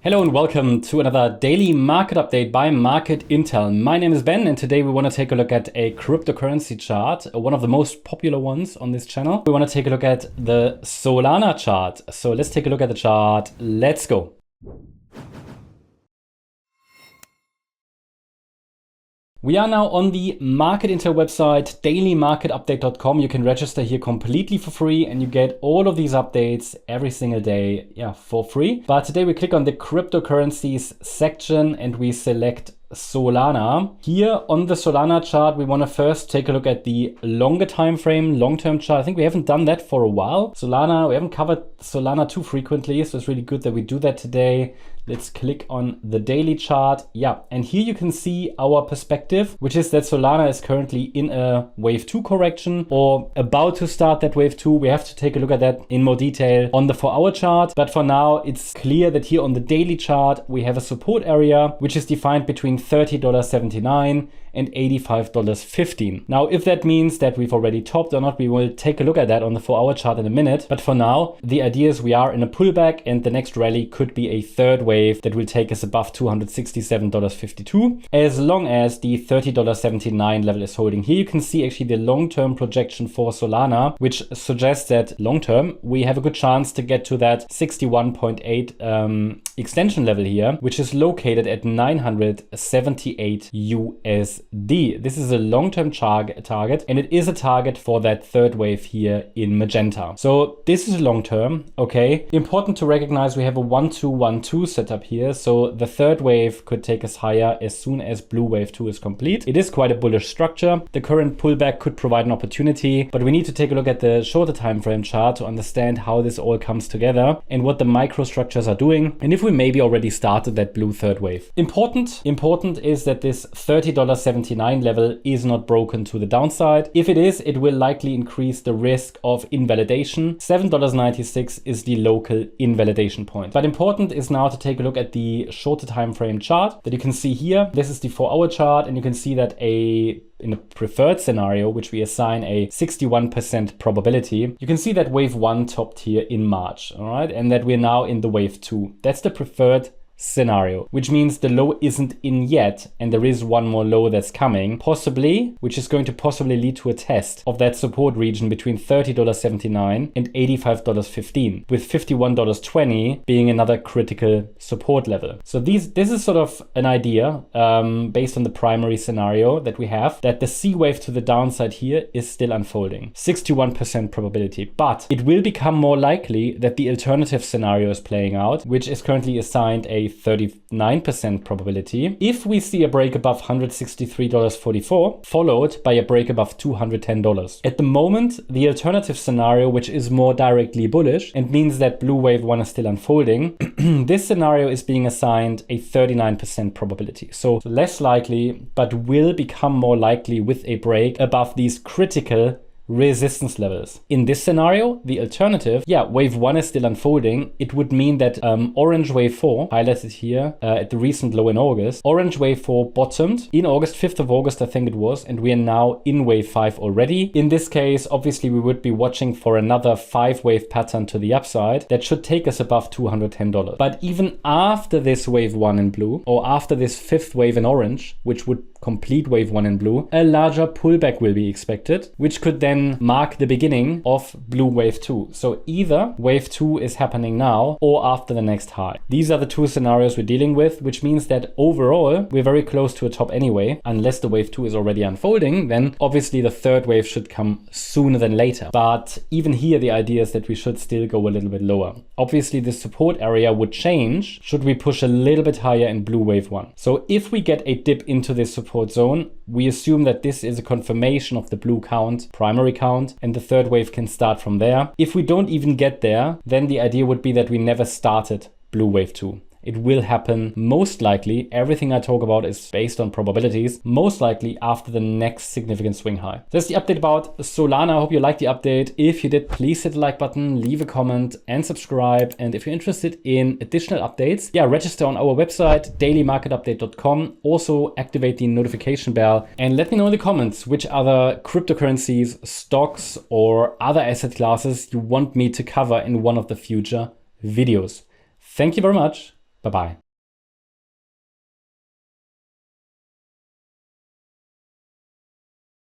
Hello and welcome to another daily market update by Market Intel. My name is Ben and today we want to take a look at a cryptocurrency chart, one of the most popular ones on this channel. We want to take a look at the Solana chart. So let's take a look at the chart. Let's go. We are now on the Market Intel website, dailymarketupdate.com. You can register here completely for free and you get all of these updates every single day, for free. But today we click on the cryptocurrencies section and we select Solana. Here on the Solana chart, we want to first take a look at the longer time frame, long-term chart. I think we haven't done that for a while. We haven't covered Solana too frequently, so it's really good that we do that today. Let's click on the daily chart. And here you can see our perspective, which is that Solana is currently in a wave 2 correction or about to start that wave 2. We have to take a look at that in more detail on the 4-hour chart. But for now, it's clear that here on the daily chart, we have a support area, which is defined between $30.79 and $85.15. Now, if that means that we've already topped or not, we will take a look at that on the 4-hour chart in a minute. But for now, the idea is we are in a pullback and the next rally could be a third wave that will take us above $267.52, as long as the $30.79 level is holding. Here you can see actually the long-term projection for Solana, which suggests that long-term, we have a good chance to get to that 61.8 extension level here, which is located at 978 USD. This is a long-term target, and it is a target for that third wave here in magenta. So this is long-term, okay. Important to recognize we have a 1-2-1-2 setup here. So the third wave could take us higher as soon as blue wave 2 is complete. It is quite a bullish structure. The current pullback could provide an opportunity, but we need to take a look at the shorter time frame chart to understand how this all comes together and what the microstructures are doing, and if we maybe already started that blue third wave. Important is that this $30.79 level is not broken to the downside. If it is, it will likely increase the risk of invalidation. $7.96 is the local invalidation point. But important is now to take a look at the shorter time frame chart that you can see here. This is the 4-hour chart, and you can see that in a preferred scenario, which we assign a 61% probability, you can see that wave 1 topped here in March, all right? And that we're now in the wave 2. That's the preferred scenario, which means the low isn't in yet and there is one more low that's coming, possibly, which is going to possibly lead to a test of that support region between $30.79 and $85.15, with $51.20 being another critical support level. So this is sort of an idea based on the primary scenario that we have, that the C wave to the downside here is still unfolding. 61% probability, but it will become more likely that the alternative scenario is playing out, which is currently assigned a 39% probability. If we see a break above $163.44, followed by a break above $210. At the moment, the alternative scenario, which is more directly bullish and means that blue wave 1 is still unfolding, this scenario is being assigned a 39% probability. So less likely, but will become more likely with a break above these critical resistance levels. In this scenario, the alternative, wave 1 is still unfolding. It would mean that orange wave 4, highlighted here at the recent low in August, orange wave 4 bottomed in August, 5th of August, I think it was, and we are now in wave 5 already. In this case, obviously, we would be watching for another 5-wave pattern to the upside that should take us above $210. But even after this wave 1 in blue, or after this 5th wave in orange, which would complete wave 1 in blue, a larger pullback will be expected, which could then mark the beginning of blue wave 2. So either wave 2 is happening now or after the next high. These are the two scenarios we're dealing with, which means that overall we're very close to a top anyway. Unless the wave 2 is already unfolding, then obviously the third wave should come sooner than later. But even here, the idea is that we should still go a little bit lower. Obviously, the support area would change should we push a little bit higher in blue wave 1. So if we get a dip into this support zone, we assume that this is a confirmation of the blue count, primary count, and the third wave can start from there. If we don't even get there, then the idea would be that we never started blue wave 2. It will happen most likely, everything I talk about is based on probabilities, most likely after the next significant swing high. That's the update about Solana. I hope you liked the update. If you did, please hit the like button, leave a comment and subscribe. And if you're interested in additional updates, register on our website, dailymarketupdate.com. Also activate the notification bell and let me know in the comments which other cryptocurrencies, stocks or other asset classes you want me to cover in one of the future videos. Thank you very much. Bye-bye.